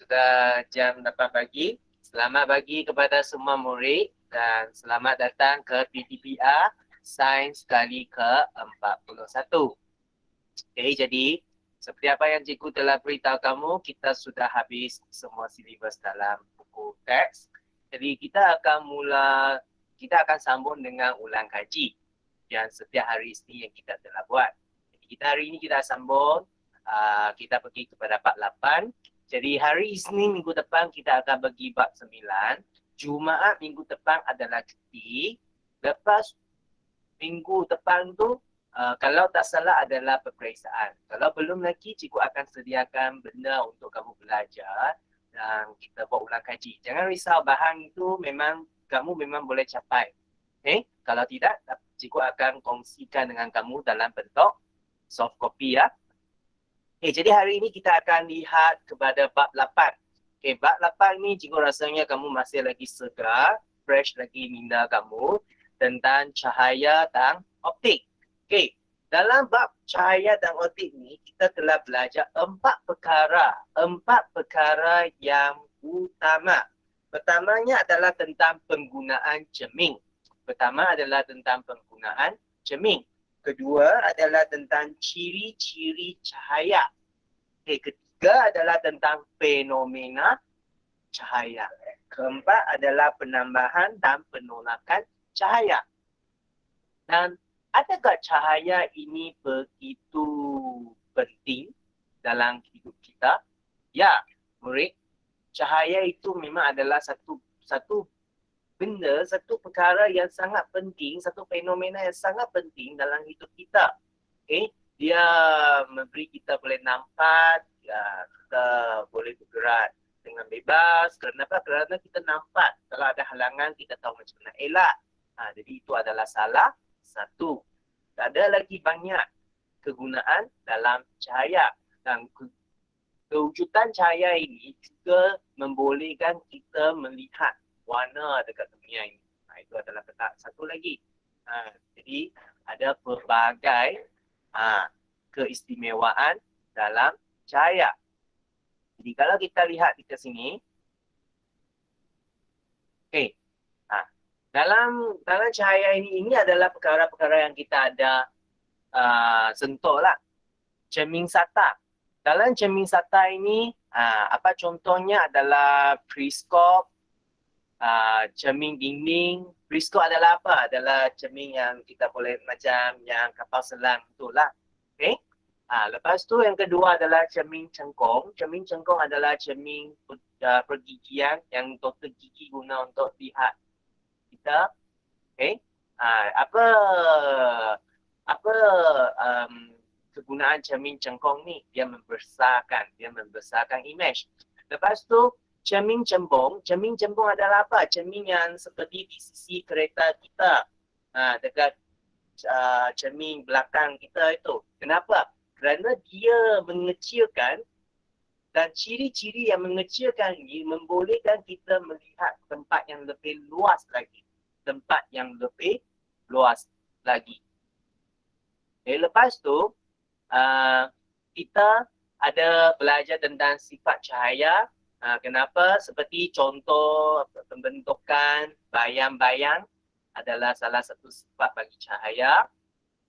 sudah jam 8 pagi. Selamat pagi kepada semua murid dan selamat datang ke PTPR Sains kali ke-41. Okay, jadi seperti apa yang cikgu telah beritahu kamu, kita sudah habis semua silibus dalam buku teks. Jadi kita akan sambung dengan ulang kaji yang setiap hari ini yang kita telah buat. Jadi kita hari ini kita sambung, kita pergi kepada bab 8. Jadi hari Isnin minggu depan kita akan pergi bab 9. Jumaat minggu depan adalah cuti. Lepas minggu depan tu, kalau tak salah adalah peperiksaan. Kalau belum lagi, cikgu akan sediakan benda untuk kamu belajar dan kita buat ulang kaji. Jangan risau, bahan itu kamu memang boleh capai. Okay? Kalau tidak, cikgu akan kongsikan dengan kamu dalam bentuk soft copy ya. Jadi hari ini kita akan lihat kepada bab 8. Bab 8 ni cikgu rasanya kamu masih lagi segar, fresh lagi minda kamu tentang cahaya dan optik. Dalam bab cahaya dan optik ni kita telah belajar empat perkara yang utama. Pertamanya adalah tentang penggunaan cermin. Kedua adalah tentang ciri-ciri cahaya. Ketiga adalah tentang fenomena cahaya. Keempat adalah penambahan dan penolakan cahaya. Dan adakah cahaya ini begitu penting dalam hidup kita? Ya, murid. Cahaya itu memang adalah satu benda, satu perkara yang sangat penting, satu fenomena yang sangat penting dalam hidup kita. Dia memberi kita boleh nampak, kita boleh bergerak dengan bebas. Kenapa? Kerana kita nampak. Kalau ada halangan, kita tahu macam mana elak. Jadi itu adalah salah satu. Ada lagi banyak kegunaan dalam cahaya. Dan kewujudan cahaya ini juga membolehkan kita melihat warna dekat dunia ini. Itu adalah petak satu lagi. Jadi ada pelbagai keistimewaan dalam cahaya. Jadi kalau kita lihat di sini, dalam cahaya ini adalah perkara-perkara yang kita ada sentuh lah. Cermin sata. Dalam cermin sata ini, apa contohnya adalah periskop, cermin dinding. Periskop adalah apa? Adalah cermin yang kita boleh macam yang kapal selam itulah. Lepas tu yang kedua adalah cermin cengkong. Cermin cengkong adalah cermin pergigian yang doktor gigi guna untuk lihat kita. Kegunaan cermin cengkong ni? Dia membesarkan image. Lepas tu cermin cembung. Cermin cembung adalah apa? Cermin yang seperti di sisi kereta kita. Dekat cermin belakang kita itu. Kenapa? Kerana dia mengecilkan dan ciri-ciri yang mengecilkan ini membolehkan kita melihat tempat yang lebih luas lagi. Lepas tu, kita ada belajar tentang sifat cahaya. Kenapa? Seperti contoh pembentukan bayang-bayang adalah salah satu sifat bagi cahaya.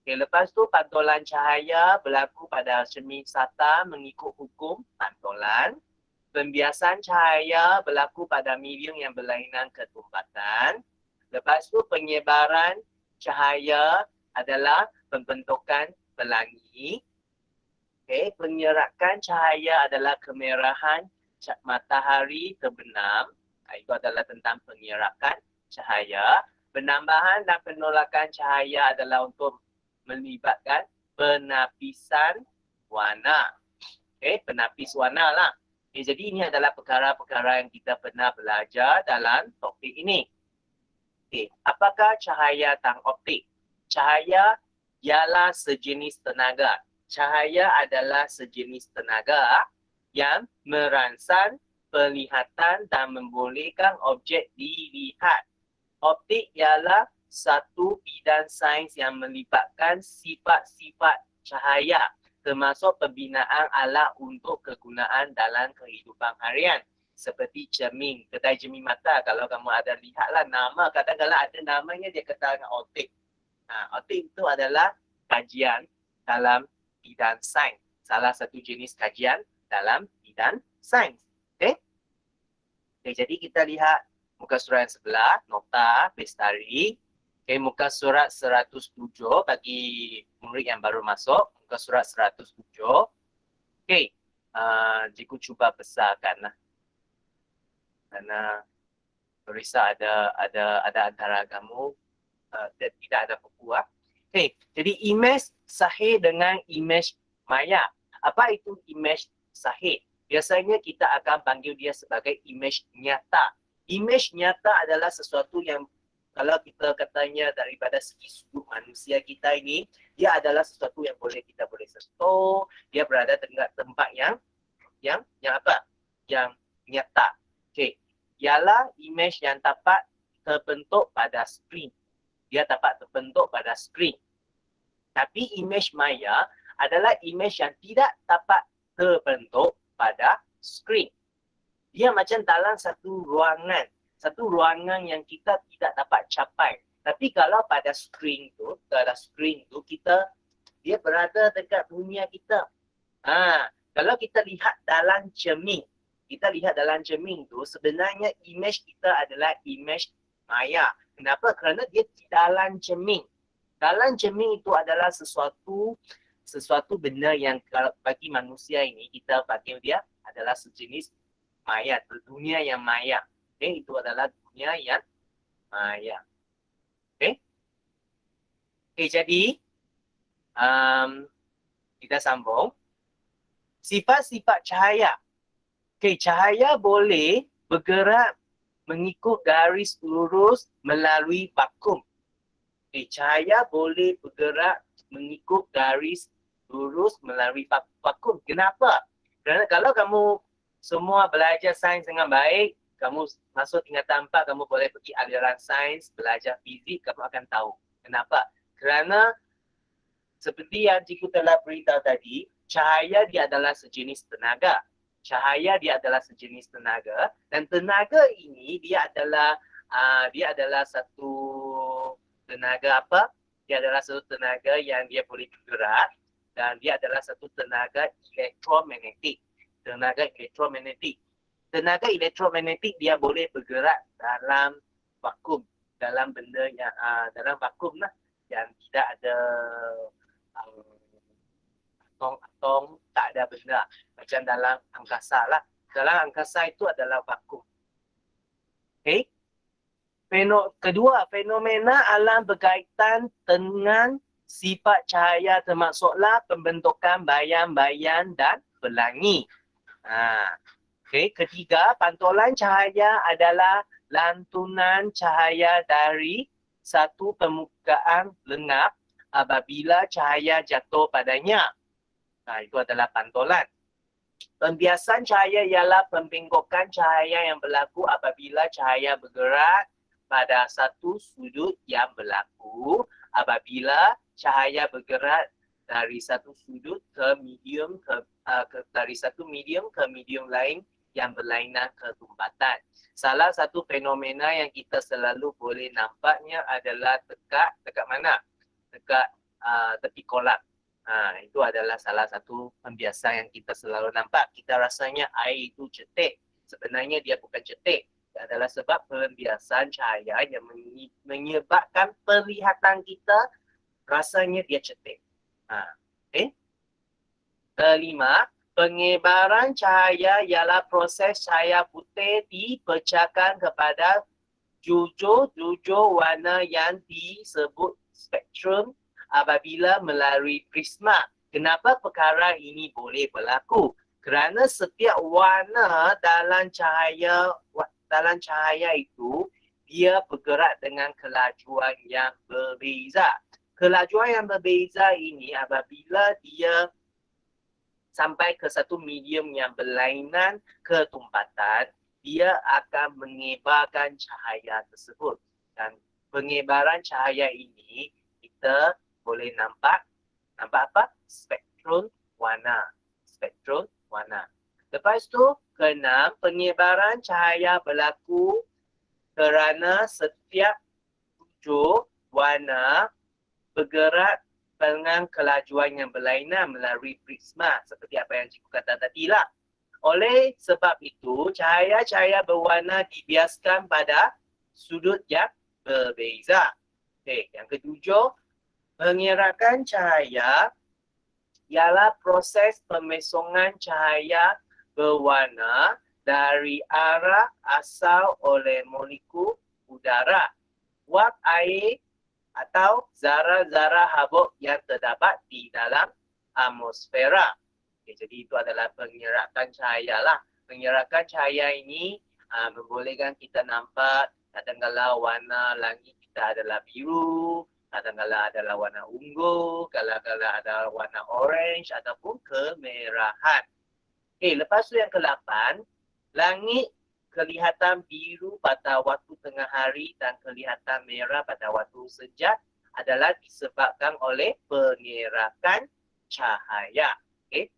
Lepas tu pantulan cahaya berlaku pada cermin sata mengikut hukum pantulan. Pembiasan cahaya berlaku pada medium yang berlainan ketumpatan. Lepas tu penyebaran cahaya adalah pembentukan pelangi. Penyerakan cahaya adalah kemerahan matahari terbenam. Itu adalah tentang penyerakan cahaya. Penambahan dan penolakan cahaya adalah untuk melibatkan penapisan warna. Penapis warna lah. Jadi ini adalah perkara-perkara yang kita pernah belajar dalam topik ini. Apakah cahaya dan optik? Cahaya ialah sejenis tenaga. Cahaya adalah sejenis tenaga yang merangsang penglihatan dan membolehkan objek dilihat. Optik ialah satu bidang sains yang melibatkan sifat-sifat cahaya. termasuk pembinaan alat untuk kegunaan dalam kehidupan harian. Seperti cermin, kedai cermin mata. Kalau kamu ada lihatlah nama, kadang-kadang ada namanya dia kata dengan optik. Optik itu adalah kajian dalam bidang sains. Salah satu jenis kajian dalam bidang sains. Okay? Jadi kita lihat muka surat yang sebelah, nota, bestari. Okay, muka surat 107 bagi murid yang baru masuk. Muka surat 107. Okay, cikgu cuba besarkanlah. Karena Risa ada antara kamu dan tidak ada buku. Okay, jadi imej sahih dengan imej maya. Apa itu imej sahih? Biasanya kita akan panggil dia sebagai imej nyata. Imej nyata adalah sesuatu yang kalau kita katanya daripada segi sudut manusia kita ini, dia adalah sesuatu yang kita boleh sentuh, dia berada di tempat yang apa? Yang nyata. Okey. Ialah imej yang dapat terbentuk pada skrin. Dia dapat terbentuk pada skrin. Tapi imej maya adalah imej yang tidak dapat terbentuk pada skrin. Dia macam dalam satu ruangan yang kita tidak dapat capai. Tapi kalau pada skrin tu dia berada dekat dunia kita. Kalau kita lihat dalam cermin, tu sebenarnya imej kita adalah imej maya. Kenapa? Kerana dia di dalam cermin. Dalam cermin itu adalah sesuatu benda yang bagi manusia ini kita panggil dia adalah sejenis maya, dunia yang maya. Okay? Itu adalah dunia yang maya. Okay? Okay, jadi kita sambung. Sifat-sifat cahaya. Okay, cahaya boleh bergerak mengikut garis lurus melalui vakum. Okay, cahaya boleh bergerak mengikut garis lurus melalui vakum. Kenapa? Kerana kalau kamu semua belajar sains dengan baik, kamu masuk tingkatan 4, kamu boleh pergi aliran sains, belajar fizik, kamu akan tahu. Kenapa? Kerana seperti yang cikgu telah beritahu tadi, cahaya dia adalah sejenis tenaga. Dan tenaga ini dia adalah satu tenaga apa? Dia adalah satu tenaga yang dia boleh bergerak dan dia adalah satu tenaga elektromagnetik. Tenaga elektromagnetik dia boleh bergerak dalam vakum, dalam benda yang dalam vakum lah, yang tidak ada atom, tak ada benda. Macam dalam angkasa lah. Dalam angkasa itu adalah vakum. Okay? Kedua, fenomena alam berkaitan dengan sifat cahaya termasuklah pembentukan bayan-bayan dan pelangi. Okay. Ketiga, pantulan cahaya adalah lantunan cahaya dari satu permukaan lengap apabila cahaya jatuh padanya. Itu adalah pantulan. Pembiasan cahaya ialah pembengkokan cahaya yang berlaku apabila cahaya bergerak pada satu sudut yang berlaku apabila cahaya bergerak dari satu sudut ke medium dari satu medium ke medium lain yang berlainan ketumpatan. Salah satu fenomena yang kita selalu boleh nampaknya adalah dekat mana? Dekat tepi kolam. Itu adalah salah satu pembiasan yang kita selalu nampak. Kita rasanya air itu cetek. Sebenarnya dia bukan cetek. Dia adalah sebab pembiasan cahaya yang menyebabkan penglihatan kita rasanya dia cetek. Okay. Kelima, penyebaran cahaya ialah proses cahaya putih dipecahkan kepada jujur warna yang disebut spektrum apabila melalui prisma. Kenapa perkara ini boleh berlaku? Kerana setiap warna dalam cahaya itu dia bergerak dengan kelajuan yang berbeza. Kelajuan yang berbeza ini apabila dia sampai ke satu medium yang berlainan ketumpatan, dia akan menyebarkan cahaya tersebut. Dan penyebaran cahaya ini kita boleh nampak apa? Spektrum warna. Spektrum warna. Lepas tu, keenam, penyebaran cahaya berlaku kerana setiap tujuh warna bergerak dengan kelajuan yang berlainan melalui prisma seperti apa yang cikgu kata tadi lah. Oleh sebab itu, cahaya-cahaya berwarna dibiaskan pada sudut yang berbeza. Okey, yang ketujuh, pengerakan cahaya ialah proses pemesongan cahaya berwarna dari arah asal oleh molekul udara, wap air atau zarah-zarah habuk yang terdapat di dalam atmosfera. Okay, jadi itu adalah pengerakan cahaya lah. Pengerakan cahaya ini membolehkan kita nampak kadang-kadang warna langit kita adalah biru, kadang-kadang adalah warna ungu, kadang-kadang adalah warna orange ataupun kemerahan. Okay, lepas tu yang ke-8, langit kelihatan biru pada waktu tengah hari dan kelihatan merah pada waktu sejak adalah disebabkan oleh pengerakan cahaya. Okay.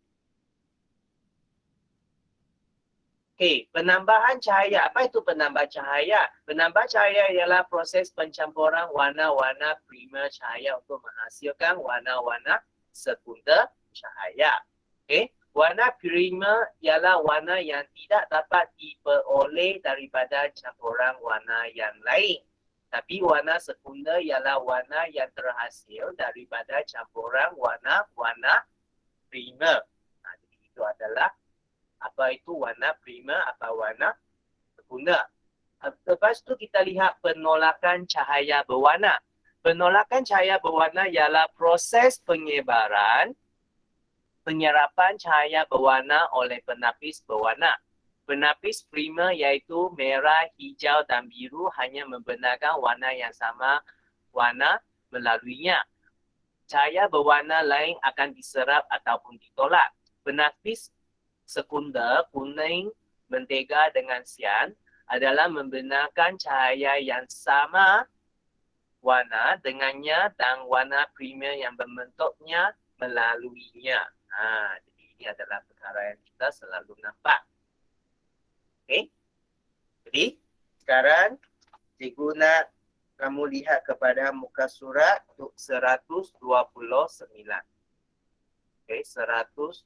Okay, penambahan cahaya. Apa itu penambah cahaya? Penambah cahaya ialah proses pencampuran warna-warna primer cahaya untuk menghasilkan warna-warna sekunder cahaya. Okay. Warna primer ialah warna yang tidak dapat diperoleh daripada campuran warna yang lain. Tapi warna sekunder ialah warna yang terhasil daripada campuran warna-warna primer. Jadi itu adalah apa itu warna primer, apa warna sekunder. Lepas tu kita lihat penolakan cahaya berwarna. Penolakan cahaya berwarna ialah proses penyerapan cahaya berwarna oleh penapis berwarna. Penapis primer iaitu merah, hijau dan biru hanya membenarkan warna yang sama warna melaluinya. Cahaya berwarna lain akan diserap ataupun ditolak. Penapis sekunder, kuning, mentega dengan sian adalah membenarkan cahaya yang sama warna dengannya dan warna primer yang membentuknya melaluinya. Jadi ini adalah perkara yang kita selalu nampak. Okey. Jadi sekarang cikgu nak kamu lihat kepada muka surat untuk 129. Okey, 129.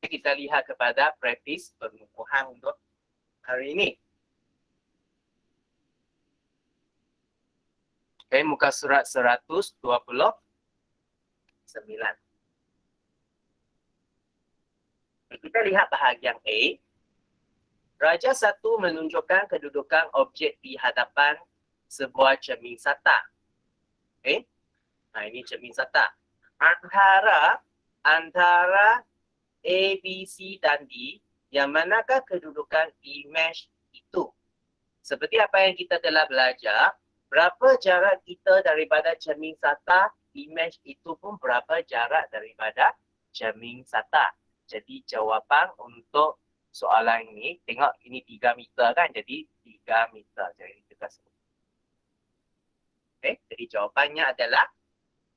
Kita lihat kepada praktis pengukuhan untuk hari ini. Okay, muka surat 129. Kita lihat bahagian A. Raja 1 menunjukkan kedudukan objek di hadapan sebuah cermin sata. Okay. Ini cermin sata. Antara A, B, C dan D, yang manakah kedudukan image itu? Seperti apa yang kita telah belajar, berapa jarak kita daripada cermin sata, image itu pun berapa jarak daripada cermin sata. Jadi jawapan untuk soalan ini, tengok ini 3 meter kan, jadi 3 meter. Jadi kita sebut. Okay, jadi jawapannya adalah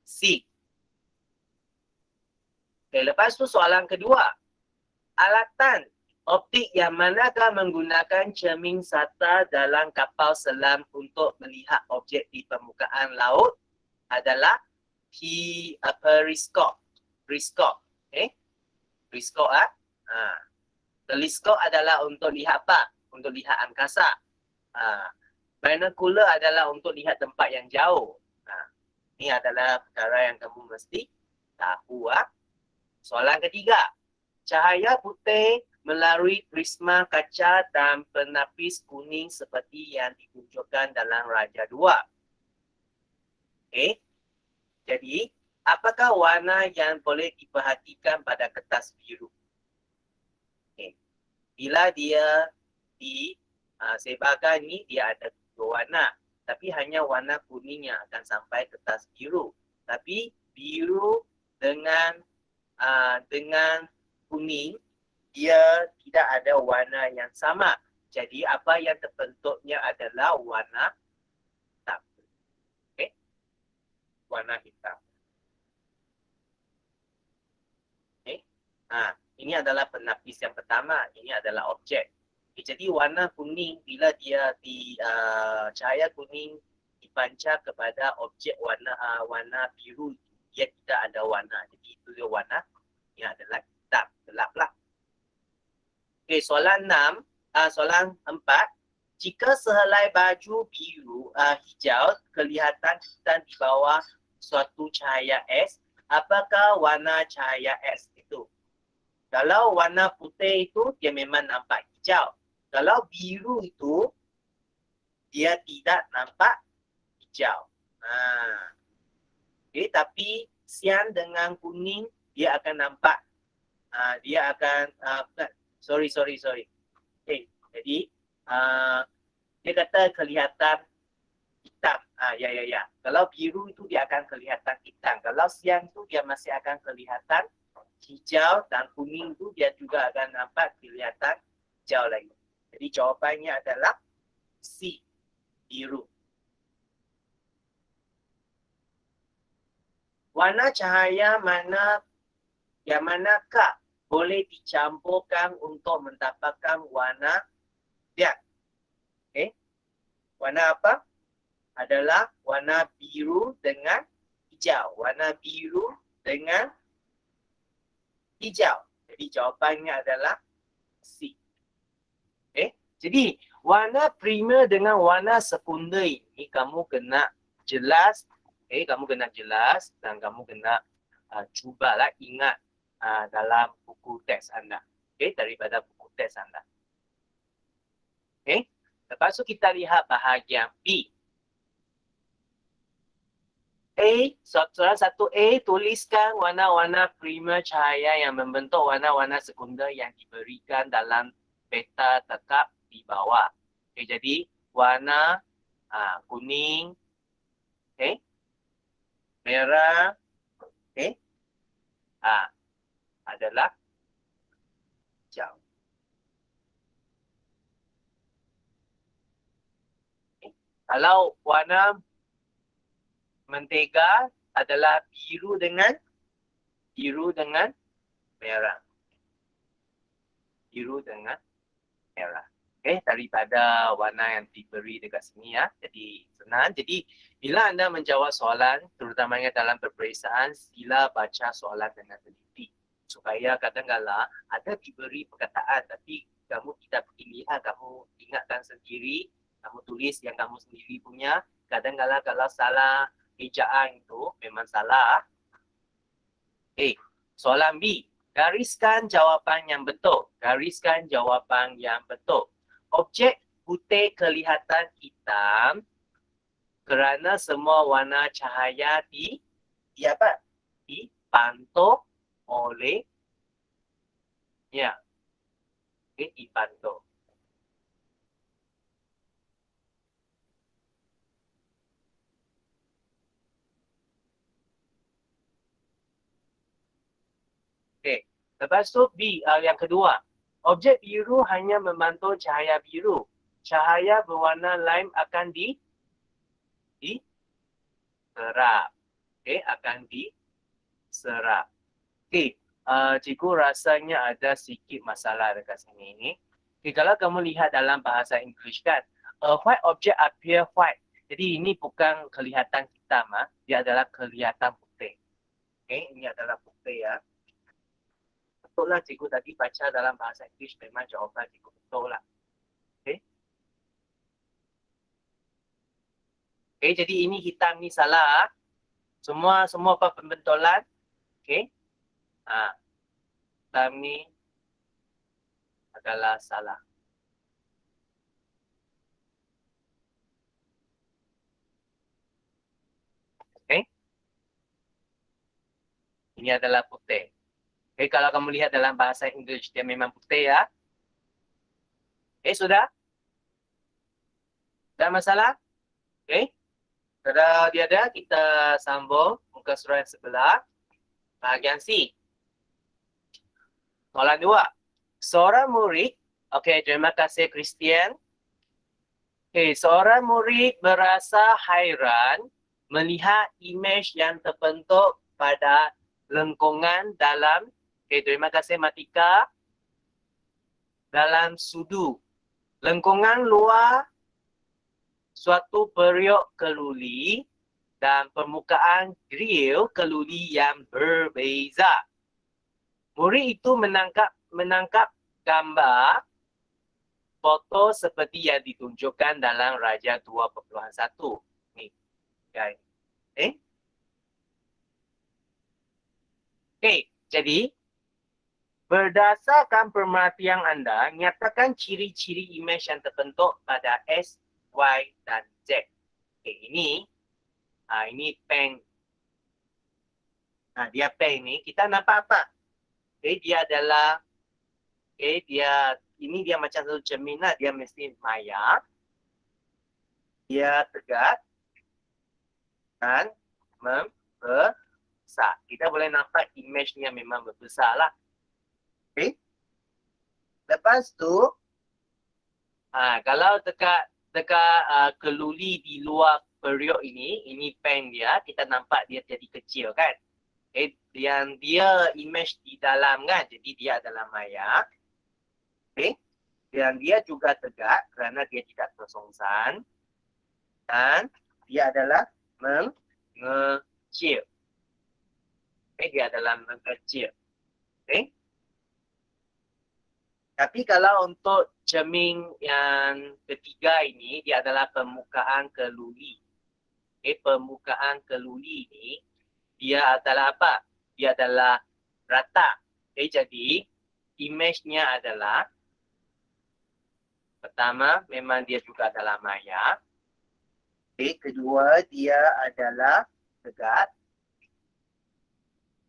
C. Okay, lepas tu soalan kedua. Alatan optik yang manakah menggunakan cermin sata dalam kapal selam untuk melihat objek di permukaan laut adalah periskop. Periskop. Okay? Periskop teleskop adalah untuk lihat apa? Untuk lihat angkasa. Binocular adalah untuk lihat tempat yang jauh. Ini adalah perkara yang kamu mesti tahu. Soalan ketiga. Cahaya putih melalui prisma kaca dan penapis kuning seperti yang ditunjukkan dalam Raja 2. Okay. Jadi, apakah warna yang boleh diperhatikan pada kertas biru? Okay. Bila dia disebarkan ni, dia ada 2 warna. Tapi hanya warna kuning yang akan sampai kertas biru. Tapi biru dengan kuning, dia tidak ada warna yang sama. Jadi apa yang terbentuknya adalah warna hitam. Okay? Warna hitam. Okay? Ini adalah penapis yang pertama. Ini adalah objek. Okay, jadi warna kuning bila dia di cahaya kuning dipancar kepada objek warna biru, dia tidak ada warna. Jadi itu dia warna yang adalah hitam, gelap lah. Okay, soalan 6. Soalan 4, jika sehelai baju biru hijau kelihatan hitam di bawah suatu cahaya S, apakah warna cahaya S itu? Kalau warna putih itu dia memang nampak hijau. Kalau biru itu dia tidak nampak hijau. Okay, tapi siang dengan kuning dia akan nampak dia akan sorry. Okay, jadi dia kata kelihatan hitam. Ya. Kalau biru itu dia akan kelihatan hitam. Kalau siang itu dia masih akan kelihatan hijau, dan kuning itu dia juga akan nampak kelihatan hijau lagi. Jadi jawapannya adalah C, biru. Warna cahaya yang manakah boleh dicampurkan untuk mendapatkan warna biak? Okay. Warna apa? Adalah warna biru dengan hijau. Warna biru dengan hijau. Jadi jawapannya adalah C. Okay. Jadi warna primer dengan warna sekunder ini kamu kena jelas. Okay, kamu kena jelas dan kamu kena cubalah ingat dalam buku teks anda. Okay, daripada buku teks anda. Okay. Lepas tu kita lihat bahagian B. Soalan 1A, tuliskan warna-warna primer cahaya yang membentuk warna-warna sekunder yang diberikan dalam peta tekap di bawah. Okay, jadi warna kuning, okay, merah, okay, adalah hijau. Okay. Kalau warna mentega adalah biru dengan merah. Biru dengan merah. Okay, daripada warna yang diberi dekat sini ya. Jadi senang. Jadi bila anda menjawab soalan, terutamanya dalam peperiksaan, sila baca soalan dengan teliti. Supaya kadang-kadang ada diberi perkataan tapi kamu tidak pergi lihat, kamu ingatkan sendiri, kamu tulis yang kamu sendiri punya. Kadang-kadang kalau salah ejaan itu memang salah. Soalan B. Gariskan jawapan yang betul. Gariskan jawapan yang betul. Objek putih kelihatan hitam kerana semua warna cahaya dipantau oleh dipantau. Lepas tu B yang kedua. Objek biru hanya memantau cahaya biru. Cahaya berwarna lain akan diserap. Akan diserap. Cikgu rasanya ada sedikit masalah dekat sini. Kalau kamu lihat dalam bahasa Inggeris kan, a white object appear white. Jadi ini bukan kelihatan hitam, dia adalah kelihatan putih. Ini adalah putih ya. Betul lah cikgu tadi baca dalam bahasa Inggeris, memang jawapan cikgu betul lah. Jadi ini hitam ni salah. Semua apa pembentulan. Hitam ni adalah salah. Ini adalah putih. Kalau kamu lihat dalam bahasa Inggeris, dia memang putih ya. Sudah? Ada masalah? Kalau dia ada, kita sambung muka surat sebelah. Bahagian C. Soalan 2. Seorang murid Okey, terima kasih Christian. Okey, seorang murid berasa hairan melihat imej yang terbentuk pada lengkungan dalam, okey, terima kasih Matika, dalam sudu. Lengkungan luar suatu periuk keluli dan permukaan grill keluli yang berbeza. Murid itu menangkap gambar foto seperti yang ditunjukkan dalam Raja 2.1. Ni, guys. Okey, jadi berdasarkan pemerhatian anda, nyatakan ciri-ciri imej yang terbentuk pada S, Y dan Z. Okey, ini pen. Dia pen ni, kita nampak apa? Okey, dia adalah, ini dia macam satu cermin lah, dia mesti maya. Dia tegak dan membesar. Kita boleh nampak imejnya memang berbesar lah. Okay. Lepas tu, kalau dekat keluli di luar periuk ini pen dia, kita nampak dia jadi kecil kan. Yang dia imej di dalam kan, jadi dia adalah maya. Okay. Dan dia juga tegak kerana dia tidak tersongsang. Dan dia adalah mengecil. Dia adalah mengecil. Okay. Tapi kalau untuk cermin yang ketiga ini, dia adalah permukaan keluli. Permukaan keluli ini, dia adalah apa? Dia adalah rata. Jadi, imejnya adalah, pertama, memang dia juga adalah maya. Kedua, dia adalah tegak.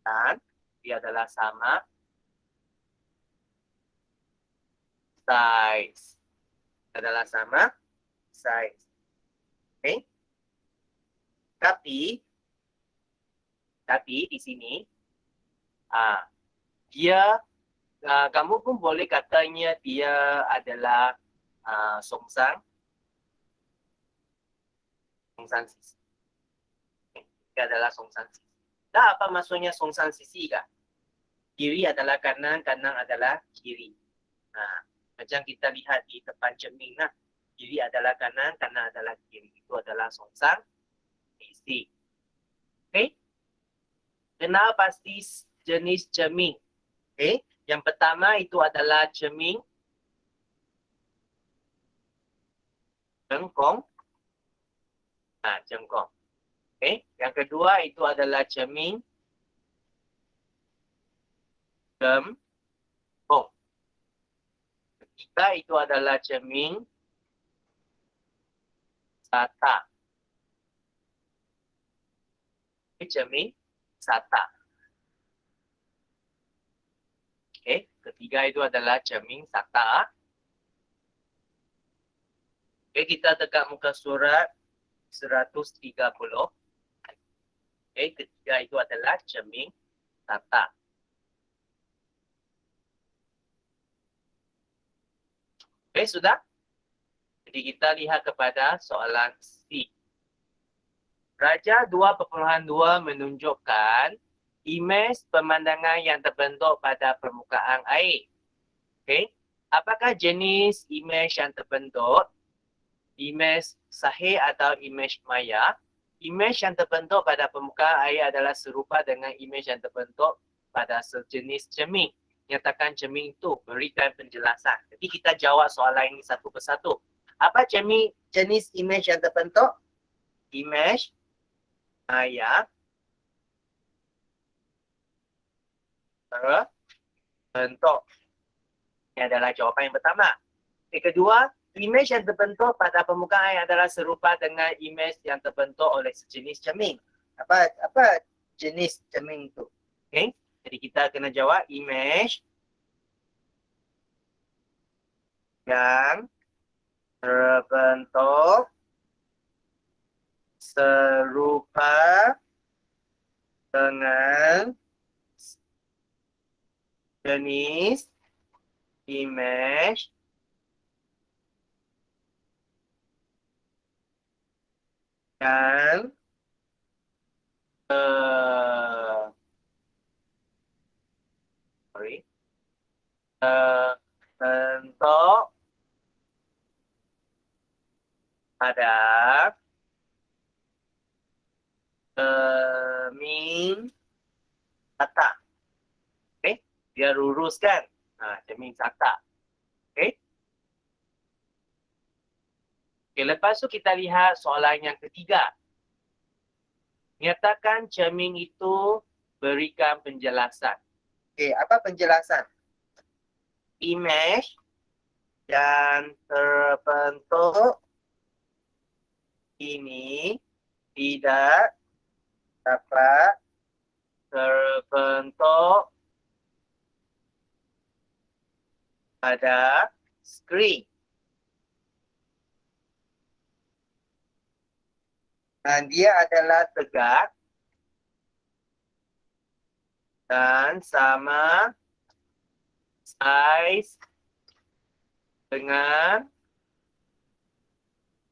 Dan dia adalah sama size. Adalah sama size. Okay. Tapi di sini dia kamu pun boleh katanya dia adalah songsang sisi. Dia adalah songsang sisi. Dah apa maksudnya songsang sisi kah? Kiri adalah kanan, kanan adalah kiri. Macam kita lihat di depan cermin lah. Kiri adalah kanan, kanan adalah kiri. Itu adalah songsang sisi. Okay? Kenal pasti jenis cermin. Okay? Yang pertama itu adalah cermin jengkong. Jengkong. Okay? Yang kedua itu adalah cermin gempong. Ketiga itu adalah cermin sata. Cermin sata. Okay. Ketiga itu adalah cermin sata. Okay, kita tegak muka surat 130. Okay, ketiga itu adalah cermin sata. Okay, sudah? Jadi kita lihat kepada soalan C. Raja 2.2 menunjukkan imej pemandangan yang terbentuk pada permukaan air. Okay. Apakah jenis imej yang terbentuk? Imej sahih atau imej maya? Imej yang terbentuk pada permukaan air adalah serupa dengan imej yang terbentuk pada sejenis cermin. Nyatakan cermin itu, berikan penjelasan. Jadi kita jawab soalan ini satu persatu. Apa jenis imej yang terbentuk? Imej maya terbentuk. Ini adalah jawapan yang pertama. Yang kedua, imej yang terbentuk pada permukaan air adalah serupa dengan imej yang terbentuk oleh sejenis cermin. Apa jenis cermin itu? Okay. Jadi kita kena jawab imej yang terbentuk serupa dengan jenis imej dan bentuk pada cermin satak. Okay, dia luruskan cermin satak. Okay. Okay, lepas tu kita lihat soalan yang ketiga. Nyatakan cermin itu berikan penjelasan. Okay, apa penjelasan? Image dan terbentuk ini tidak dapat terbentuk pada skrin. Dan dia adalah tegak dan sama saiz dengan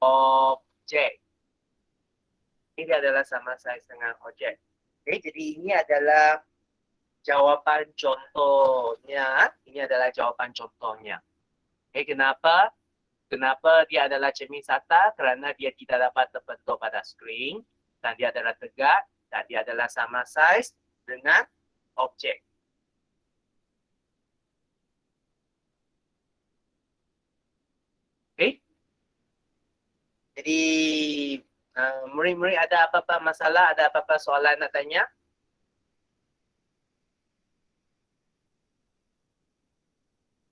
objek. Ini adalah sama saiz dengan objek. Okay, jadi ini adalah jawapan contohnya. Ini adalah jawapan contohnya. Okay, kenapa? Kenapa dia adalah cermin satar? Kerana dia tidak dapat terbentuk pada skrin dan dia adalah tegak dan dia adalah sama saiz dengan objek. Okay. Jadi murid-murid ada apa-apa masalah, ada apa-apa soalan nak tanya?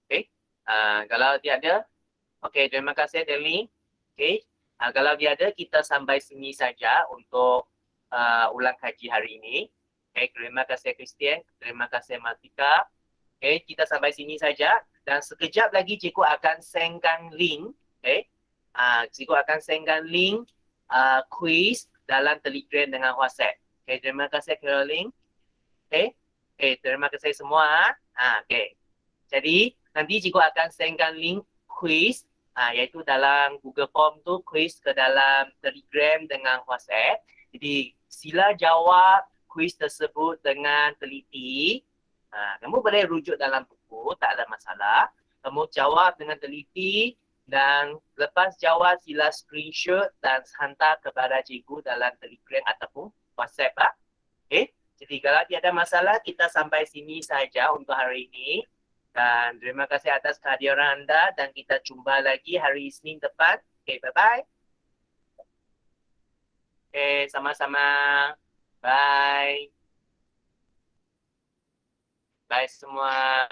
Okay. Kalau tiada, okay, terima kasih Deli. Okay. Kalau tiada, kita sampai sini saja untuk ulang kaji hari ini. Okay, terima kasih Christian, terima kasih Martika. Okay, kita sampai sini saja dan sekejap lagi cikgu akan sendkan link. Okay. Cikgu akan sendkan link quiz dalam Telegram dengan WhatsApp. Okay, terima kasih Caroline. Okay. Okay, terima kasih semua. Okay. Jadi nanti cikgu akan sendkan link quiz iaitu dalam Google Form tu quiz ke dalam Telegram dengan WhatsApp. Jadi sila jawab quiz tersebut dengan teliti. Kamu boleh rujuk dalam buku, tak ada masalah. Kamu jawab dengan teliti dan lepas jawab sila screenshot dan hantar kepada cikgu dalam Telegram ataupun WhatsApp. Okay? Jadi kalau tiada masalah, kita sampai sini saja untuk hari ini. Dan terima kasih atas kehadiran anda dan kita jumpa lagi hari Isnin depan. Okay, bye-bye. Okay, sama-sama. Bye. Bye semua.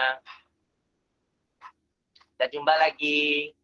Kita jumpa lagi.